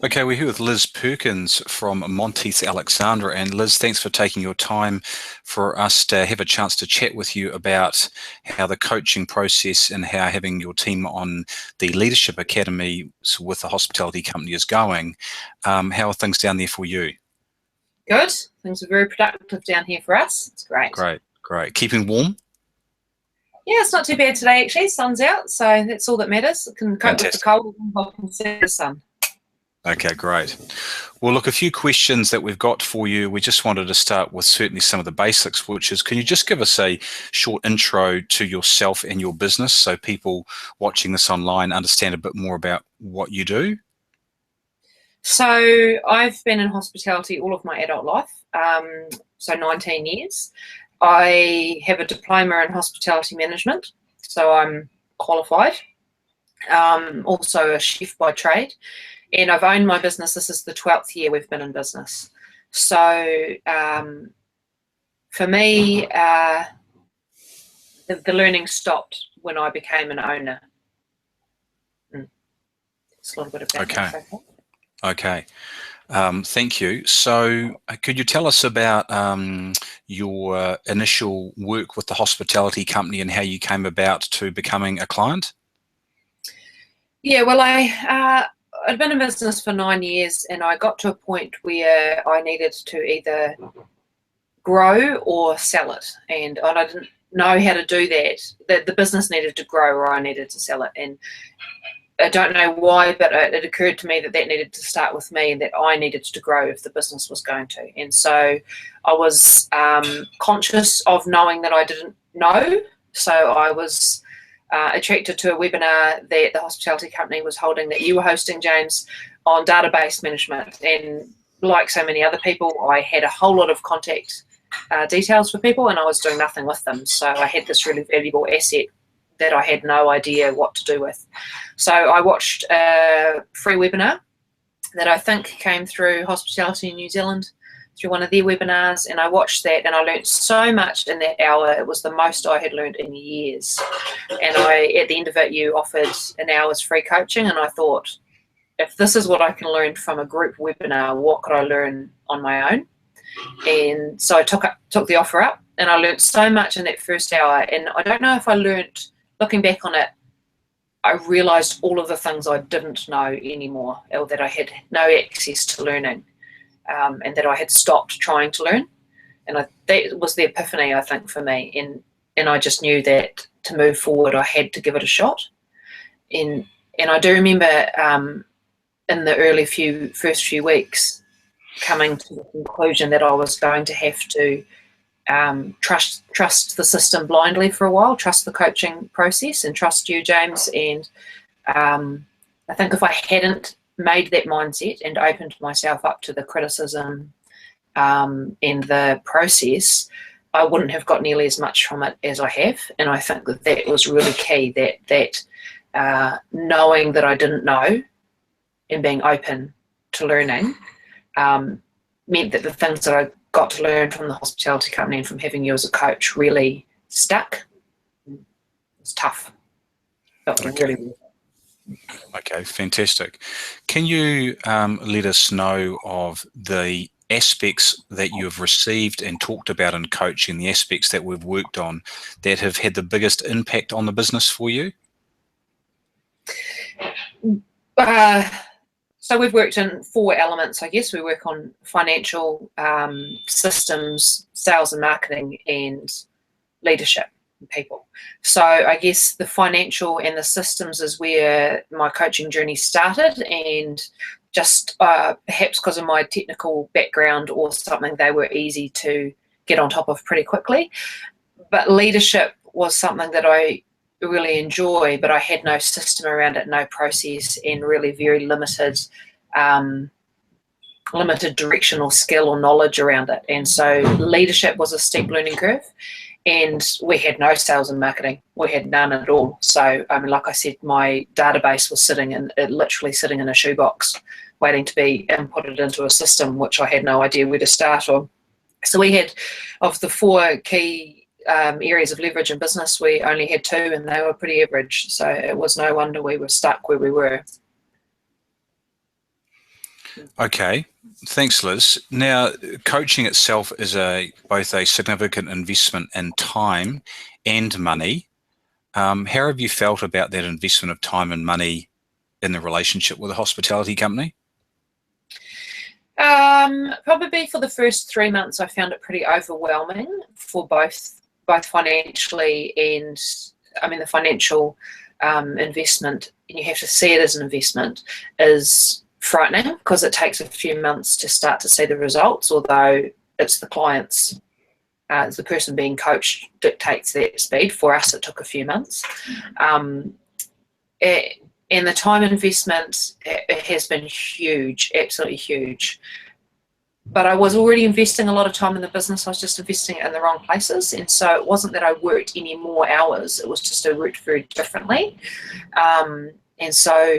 Okay, we're here with Liz Perkins from Monteith Alexandra. And Liz, thanks for taking your time for us to have a chance to chat with you about how the coaching process and how having your team on the Leadership Academy with the hospitality company is going. How are things down there for you? Good. Things are very productive down here for us. It's great. Great, great. Keeping warm? Yeah, it's not too bad today actually. Sun's out, so that's all that matters. It can cope with the Fantastic. cold and I can see the sun. Okay, great. Well, look, a few questions that we've got for you. We just wanted to start with certainly some of the basics, which is, can you just give us a short intro to yourself and your business so people watching this online understand a bit more about what you do? So I've been in hospitality all of my adult life, so 19 years. I have a diploma in hospitality management, so I'm qualified. Also a chef by trade, and I've owned my business. This is the 12th year we've been in business. So for me, the learning stopped when I became an owner. It's a little bit about Okay. that so far. Okay. Thank you. So could you tell us about your initial work with the hospitality company and how you came about to becoming a client? Yeah, well, I'd been in business for 9 years, and I got to a point where I needed to either grow or sell it, and I didn't know how to do that. The business needed to grow, or I needed to sell it, and I don't know why, but it occurred to me that needed to start with me, and that I needed to grow if the business was going to. And so I was conscious of knowing that I didn't know. So I was attracted to a webinar that the hospitality company was holding, that you were hosting, James, on database management. And like so many other people, I had a whole lot of contact details for people, and I was doing nothing with them. So I had this really valuable asset that I had no idea what to do with. So I watched a free webinar that I think came through Hospitality in New Zealand, through one of their webinars, and I watched that, and I learned so much in that hour. It was the most I had learned in years. And at the end of it, you offered an hour's free coaching, and I thought, if this is what I can learn from a group webinar, what could I learn on my own? And so I took the offer up, and I learned so much in that first hour. And I don't know if I learned, looking back on it, I realised all of the things I didn't know anymore, or that I had no access to learning, and that I had stopped trying to learn. And that was the epiphany, I think, for me. And I just knew that to move forward, I had to give it a shot. And I do remember in the first few weeks coming to the conclusion that I was going to have to trust the system blindly for a while, trust the coaching process, and trust you, James. And I think if I hadn't made that mindset and opened myself up to the criticism and the process, I wouldn't have got nearly as much from it as I have. And I think that was really key, that knowing that I didn't know and being open to learning meant that the things that I got to learn from the hospitality company and from having you as a coach really stuck. It was tough, but Okay. really. Okay, fantastic. Can you let us know of the aspects that you've received and talked about in coaching, the aspects that we've worked on that have had the biggest impact on the business for you? So we've worked in 4 elements, I guess. We work on financial, systems, sales and marketing, and leadership and people. So I guess the financial and the systems is where my coaching journey started, and just perhaps because of my technical background or something, they were easy to get on top of pretty quickly. But leadership was something that I really enjoy, but I had no system around it, no process, and really very limited direction or skill or knowledge around it. And so leadership was a steep learning curve, and we had no sales and marketing. We had none at all. So I mean, like I said, my database was literally sitting in a shoebox, waiting to be inputted into a system, which I had no idea where to start on. So we had, of the 4 key areas of leverage in business, we only had 2, and they were pretty average. So it was no wonder we were stuck where we were. Okay, thanks, Liz. Now, coaching itself is both a significant investment in time and money. How have you felt about that investment of time and money in the relationship with a hospitality company? Probably for the first 3 months, I found it pretty overwhelming for both financially and, I mean, the financial investment, and you have to see it as an investment, is frightening because it takes a few months to start to see the results, although it's the client's, it's the person being coached dictates that speed. For us, it took a few months. And the time investment, it has been huge, absolutely huge. But I was already investing a lot of time in the business. I was just investing it in the wrong places. And so it wasn't that I worked any more hours. It was just I worked very differently. And so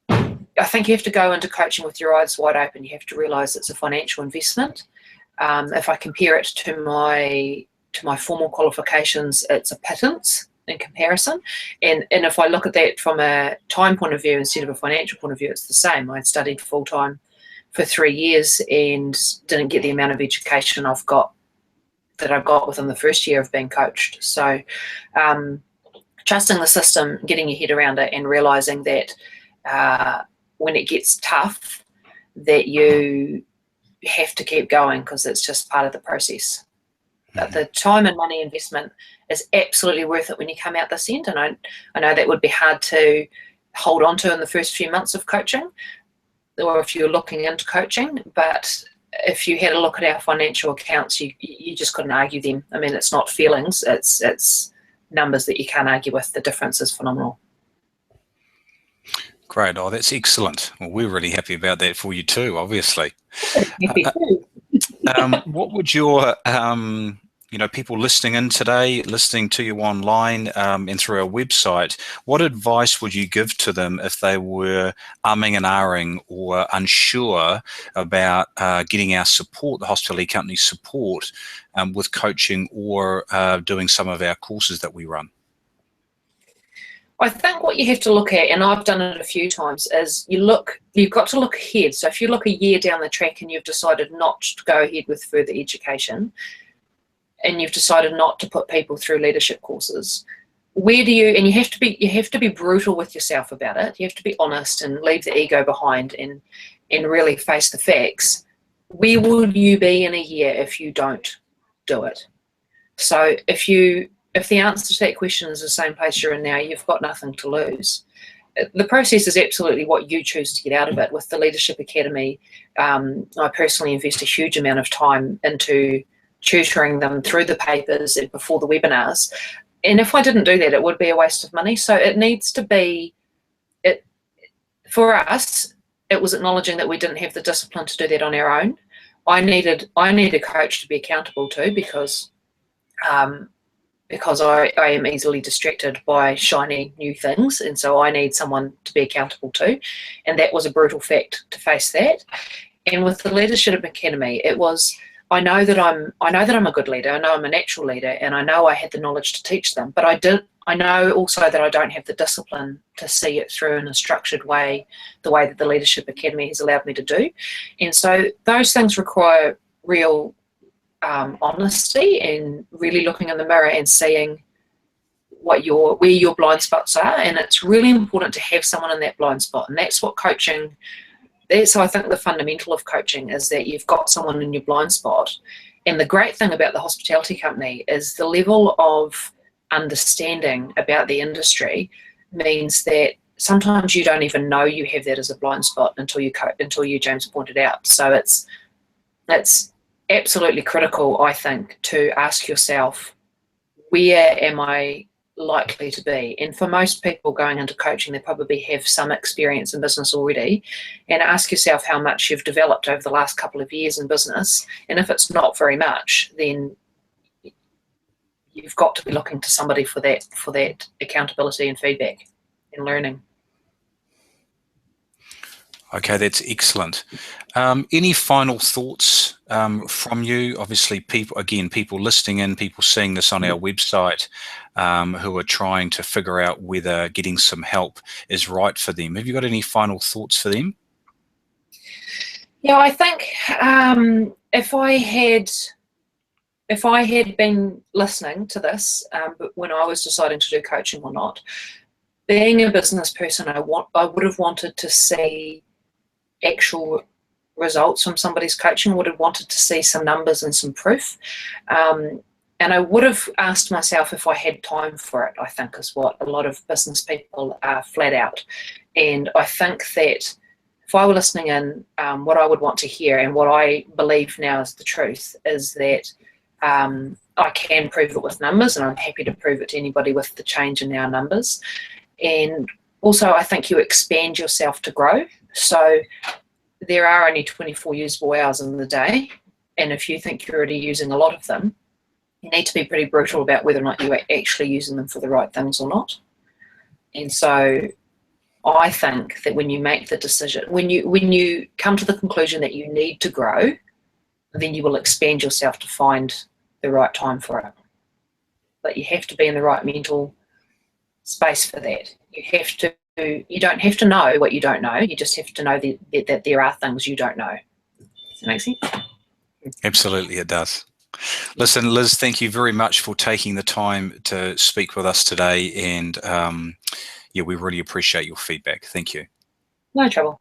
I think you have to go into coaching with your eyes wide open. You have to realize it's a financial investment. If I compare it to my formal qualifications, it's a pittance in comparison. And if I look at that from a time point of view instead of a financial point of view, it's the same. I studied full-time for 3 years and didn't get the amount of education I got within the first year of being coached. So trusting the system, getting your head around it, and realizing that when it gets tough, that you have to keep going because it's just part of the process. But the time and money investment is absolutely worth it when you come out this end. And I know that would be hard to hold on to in the first few months of coaching, or if you're looking into coaching. But if you had a look at our financial accounts, you just couldn't argue them. I mean, it's not feelings, it's numbers that you can't argue with. The difference is phenomenal. Great. Oh, that's excellent. Well, we're really happy about that for you too, obviously. What would your people listening in today, listening to you online and through our website, what advice would you give to them if they were umming and ahhing or unsure about getting our support, the hospitality company support, with coaching or doing some of our courses that we run? I think what you have to look at, and I've done it a few times, is you've got to look ahead. So if you look a year down the track and you've decided not to go ahead with further education, and you've decided not to put people through leadership courses, and you have to be brutal with yourself about it. You have to be honest and leave the ego behind and really face the facts. Where will you be in a year if you don't do it? So if the answer to that question is the same place you're in now, you've got nothing to lose. The process is absolutely what you choose to get out of it. With the Leadership Academy, I personally invest a huge amount of time into tutoring them through the papers and before the webinars. And if I didn't do that, it would be a waste of money. So it needs to be, for us, it was acknowledging that we didn't have the discipline to do that on our own. I need a coach to be accountable to, because I am easily distracted by shiny new things, and so I need someone to be accountable to. And that was a brutal fact to face that. And with the Leadership Academy, it was, I know that I'm a good leader. I know I'm a natural leader, and I know I had the knowledge to teach them. But I know also that I don't have the discipline to see it through in a structured way, the way that the Leadership Academy has allowed me to do. And so those things require real honesty and really looking in the mirror and seeing where your blind spots are. And it's really important to have someone in that blind spot, and that's what coaching. That's, I think, the fundamental of coaching, is that you've got someone in your blind spot. And the great thing about the hospitality company is the level of understanding about the industry means that sometimes you don't even know you have that as a blind spot until you, James, pointed out. So it's absolutely critical, I think, to ask yourself, where am I likely to be? And for most people going into coaching, they probably have some experience in business already, and ask yourself how much you've developed over the last couple of years in business. And if it's not very much, then you've got to be looking to somebody for that accountability and feedback and learning. Okay, that's excellent. Any final thoughts from you? Obviously, people listening in, people seeing this on our website, who are trying to figure out whether getting some help is right for them. Have you got any final thoughts for them? Yeah, I think if I had been listening to this when I was deciding to do coaching or not, being a business person, I would have wanted to see actual results from somebody's coaching. Would have wanted to see some numbers and some proof. And I would have asked myself if I had time for it, I think is what a lot of business people are flat out. And I think that if I were listening in, what I would want to hear and what I believe now is the truth is that I can prove it with numbers, and I'm happy to prove it to anybody with the change in our numbers. And also, I think you expand yourself to grow. So there are only 24 usable hours in the day, and if you think you're already using a lot of them, you need to be pretty brutal about whether or not you are actually using them for the right things or not. And so I think that when you make the decision, when you come to the conclusion that you need to grow, then you will expand yourself to find the right time for it. But you have to be in the right mental space for that. You don't have to know what you don't know. You just have to know that there are things you don't know. Does that make sense? Absolutely, it does. Listen, Liz, thank you very much for taking the time to speak with us today. And yeah, we really appreciate your feedback. Thank you. No trouble.